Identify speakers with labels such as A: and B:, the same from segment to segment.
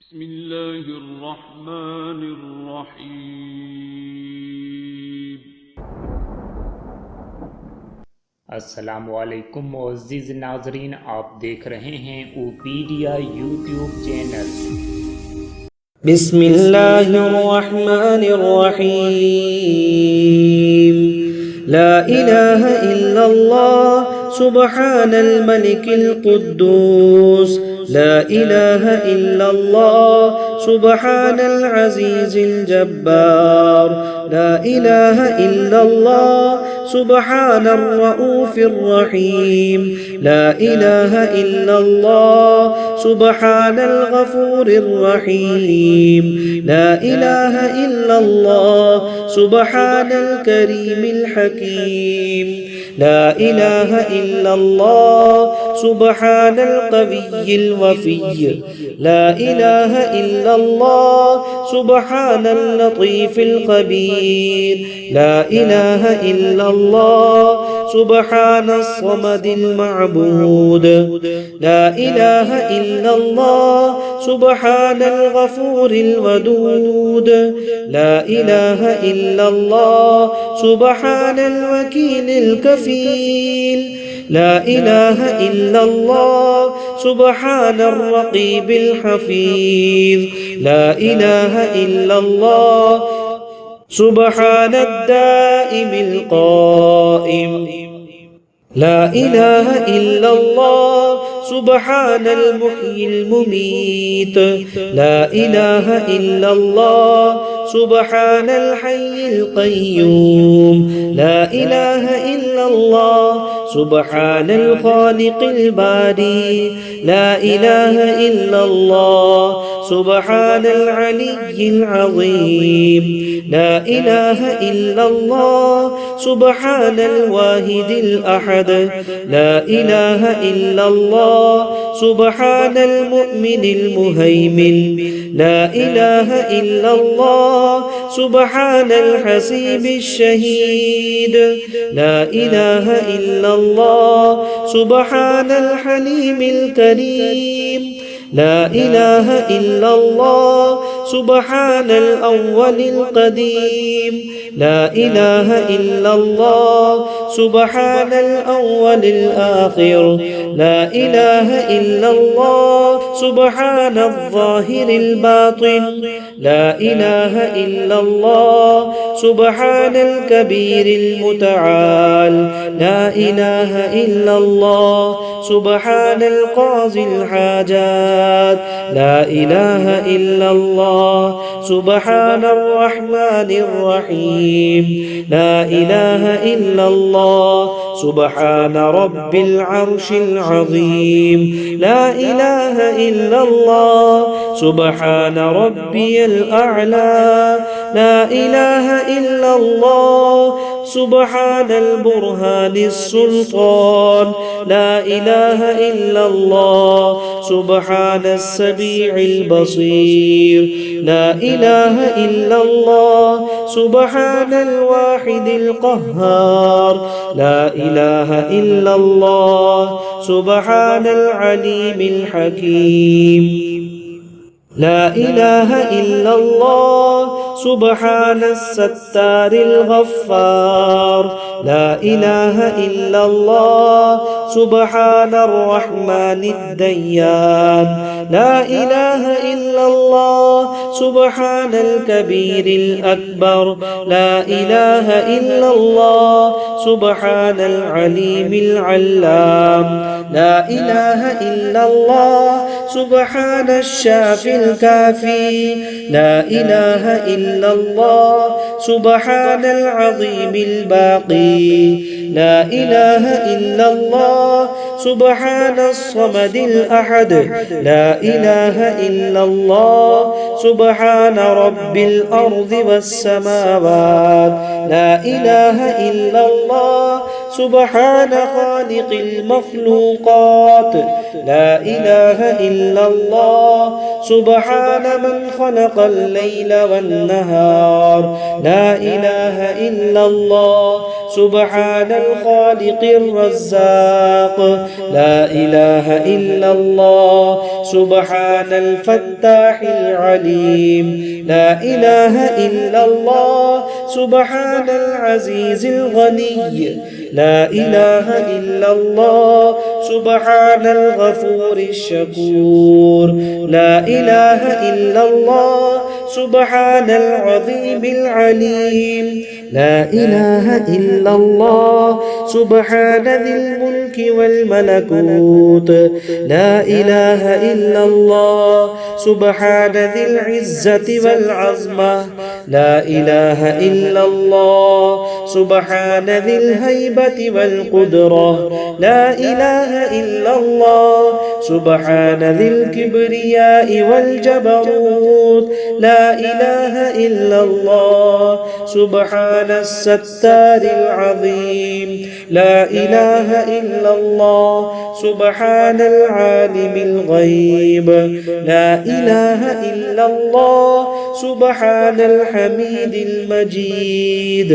A: بسم الله الرحمن الرحيم
B: अस्सलामुअलैकुम मुअज़्ज़िज़ नाज़रीन, आप देख रहे हैं ओपीडिया यूट्यूब चैनल।
C: बिस्मिल्लाहिर्रहमानिर्रहीम। ला इलाहा इल्लल्लाह सुब्हानल मलिकिल कुद्दूस। ला इलाहा इल्लल्लाह सुब्हानल अज़ीज़िल जब्बार। ला इलाहा इल्लल्लाह सुब्हानर रऊफ़िर रहीम। ला इलाहा इल्लल्लाह सुब्हानल गफूरिर रहीम। ला इलाहा इल्लल्लाह सुब्हानल करीमिल हकीम। ला इलाहा इल्लल्लाह सुब्हानल क़विय्यिल वफ़िय्य। ला इलाहा इल्लल्लाह सुब्हानल लतीफ़िल ख़बीर। ला इलाहा इल्लल्लाह सुब्हानस समदिल मअबूद। ला इलाहा इल्लल्लाह सुब्हानल गफूरिल वदूद। ला इलाहा इल्लल्लाह सुब्हानल वकीलिल कफील। ला इलाहा इल्लल्लाह सुब्हानर रक़ीबिल हफ़ीज़। ला इलाहा इल्लल्लाह सुब्हानद दाइमिल क़ाइम। ला इलाहा इल्लल्लाह सुब्हानल मुह्यिल मुमीत। ला इलाहा इल्लल्लाह सुब्हानल हय्यिल क़य्यूम। ला इलाहा इल्लल्लाह सुब्हानल ख़ालिक़िल बारी। ला इलाहा इल्लल्लाह सुब्हानल अलिय्यिल अज़ीम। ला इलाहा इल्लल्लाह सुब्हानल वाहिदिल अहद। ला इलाहा इल्लल्लाह सुब्हानल मुअ्मिनिल मुहैमिन। ला इलाहा इल्लल्लाह सुब्हानल हसीबिश शहीद। ला इलाहा इल्लल्लाह सुब्हानल हलीमिल करीम। ला इलाहा इल्लल्लाह सुब्हानल अव्वलिल क़दीम। ला इलाहा इल्लल्लाह सुब्हानल अव्वलिल आखिर। ला इलाहा इल्लल्लाह सुब्हानल ज़ाहिरिल बातिन। ला इलाहा इल्लल्लाह सुब्हानल कबीरिल मुतआल। ला इलाहा इल्लल्लाह सुब्हानल क़ाज़िल हाजात। ला इलाहा इल्लल्लाह सुब्हानर रहमानिर रहीम। ला इलाहा इल्लल्लाह सुब्हान रब्बिल अर्शिल अज़ीम। ला इलाहा इल्लल्लाह सुब्हान रब्बियल अअला। ला इलाहा इल्लल्लाह सुब्हानल बुरहानिस सुल्तान। ला इलाहा इल्लल्लाह सुब्हानस समीइल बसीर। ला इलाहा इल्लल्लाह सुब्हानल वाहिदिल क़ह्हार। ला इलाहा इल्लल्लाह सुब्हानल अलीमिल हकीम। ला इलाहा इल्लल्लाह सुब्हानस सत्तारिल गफ़्फ़ार। ला इलाहा इल्लल्लाह सुब्हानर रहमानिद दय्यान। ला इलाहा इल्लल्लाह सुब्हानल कबीरिल अकबर। ला इलाहा इल्लल्लाह सुब्हानल अलीमिल अल्लाम। ला इलाहा इल्लल्लाह सुब्हानश शाफिल काफ़ी। ला इलाहा इल्लल्लाह सुब्हानल अज़ीमिल बाक़ी। ला इलाहा इल्लल्लाह सुब्हानस समदिल अहद। ला इलाहा इल्लल्लाह सुब्हान रब्बिल अर्ज़ि वस समावात। ला इलाहा इल्लल्लाह سبحان خالق المخلوقات. لا إله إلا الله سبحان من خلق الليل والنهار. لا إله إلا الله سبحان الخالق الرزاق. لا إله إلا الله سبحان الفتاح العليم. لا إله إلا الله سبحان العزيز الغني. لا إله إلا الله سبحان الغفور الشكور. لا إله إلا الله سبحان العظيم العليم. لا إله إلا الله سبحان ذي الملك والملكوت. لا إله إلا الله سبحان ذي العزة والعظمة. لا إله إلا الله سبحان ذي الهيبة والقدرة. لا إله إلا الله سبحان ذي الكبرياء والجبروت. لا إله إلا الله سبحان الستار العظيم. لا إله إلا الله سبحان العالم الغيب. لا إله إلا الله سبحان الحميد المجيد.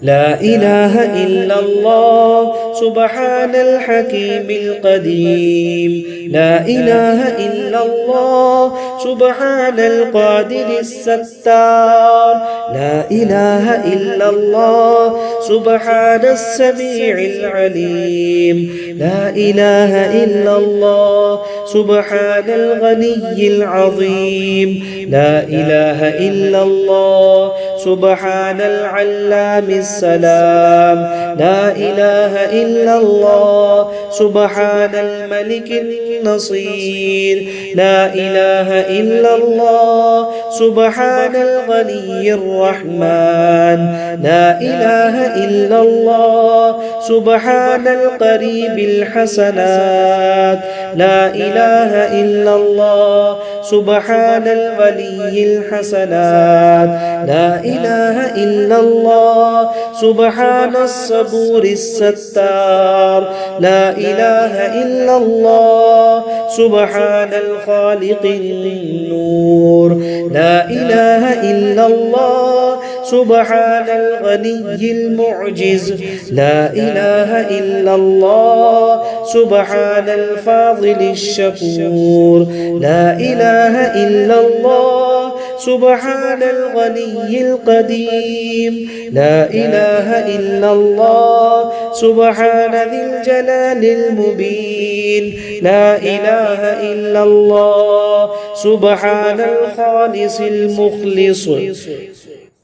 C: لا إله إلا الله سبحان الحكيم القديم. لا إله إلا الله سبحان القادر الستار. لا إله إلا الله سبحان السميع العليم. لا إله إلا الله سبحان الغني العظيم. لا إله إلا الله سبحان العلام السلام. لا إله إلا الله سبحان الملك النصير. لا إله إلا الله سبحان الغني الرحمن. لا إله إلا الله سبحان القريب الحسنات. لا إله إلا الله سبحان الولي الحسنات. لا إله إلا الله سبحان الصبور الستار. لا إله إلا الله سبحان الخالق النور. لا إله إلا الله سبحان الغني المعجز. لا إله إلا الله سبحان الفاضل الشكور. لا إله إلا الله سبحان الغني القديم. لا إله إلا الله سبحان ذي الجلال المبين. لا إله إلا الله سبحان الخالص المخلص.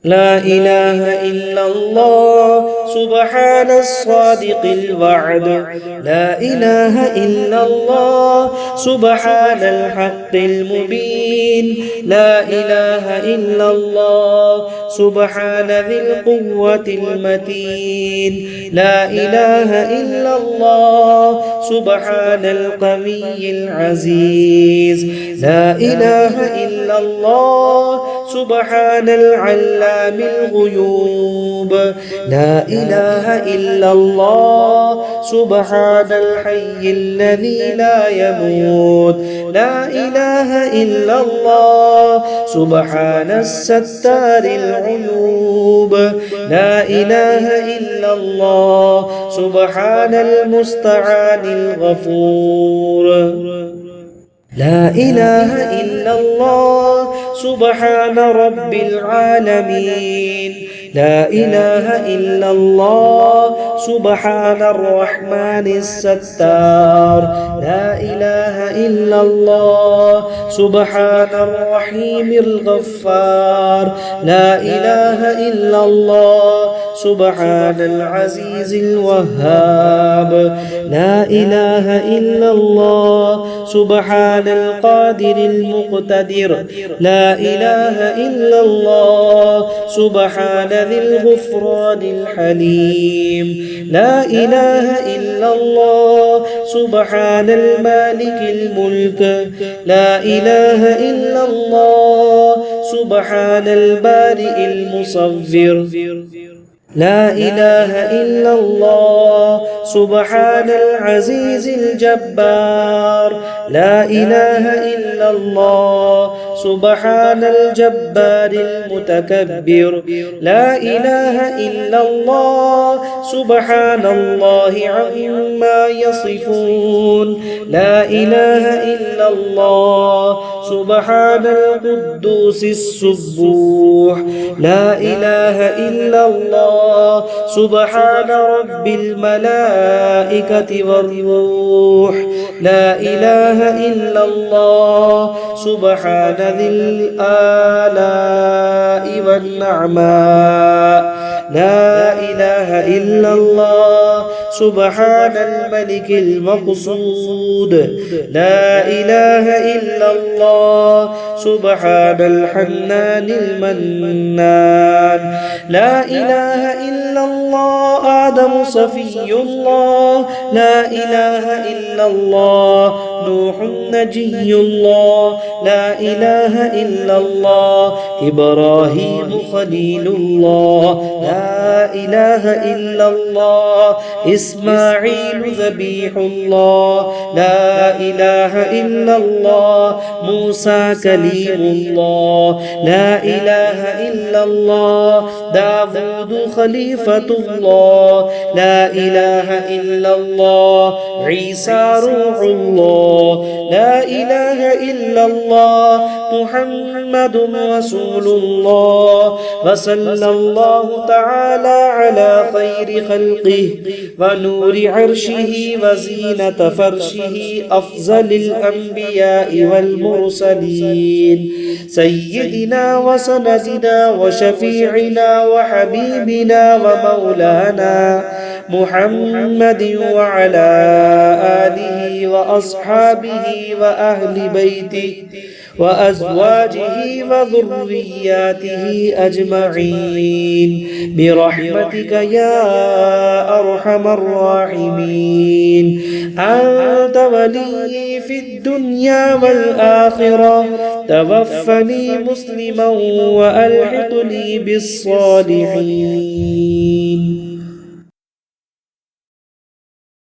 C: لا إله إلا الله سبحان الصادق الوعد. لا إله إلا الله سبحان الحق المبين. لا إله إلا الله سبحان ذي القوة المتين. لا إله إلا الله سبحان القوي العزيز. لا إله إلا الله سبحان العلام الغيوب. لا إله إلا الله سبحان الحي الذي لا يموت. لا إله إلا الله سبحان الستار العيوب. لا إله إلا الله سبحان المستعان الغفور. لا إله إلا الله سبحان رب العالمين. لا إله إلا الله سبحان الرحمن الستار. لا إله إلا الله سبحان الرحيم الغفار. لا إله إلا الله سبحان العزيز الوهاب. لا إله إلا الله سبحان القادر المقتدر. لا إله إلا الله سبحان ذي الغفران الحليم. لا إله إلا الله سبحان المالك الملك. لا إله إلا الله سبحان البارئ المصور. لا إله إلا الله سبحان العزيز الجبار لا إله إلا الله سبحان الجبار المتكبر لا إله إلا الله سبحان الله عما يصفون لا إله إلا الله سبحان القدوس السبوح لا إله إلا الله سبحان رب الملائكة والروح لا إله إلا الله سبحان ذي الآلاء والنعماء لا إله إلا الله سبحان الملك المقصود لا إله إلا الله سبحان الحنان المنان لا إله إلا الله آدم صفي الله لا إله إلا الله نوح نجي الله لا إله إلا الله إبراهيم خليل الله لا إله إلا الله إسماعيل ذبيح الله لا إله إلا الله موسى كليم الله لا إله إلا الله داود خليفة الله لا إله إلا الله عيسى روح الله لا إله إلا الله محمد رسول الله وصلى الله تعالى على خير خلقه ونور عرشه وزينة فرشه أفضل الأنبياء والمرسلين سيدنا وسندنا وشفيعنا وحبيبنا ومولانا محمد وعلى آله وأصحابه وأهل بيته وأزواجه وذرياته أجمعين برحمتك يا أرحم الراحمين أنت ولي في الدنيا والآخرة توفني مسلما وألحقني بالصالحين.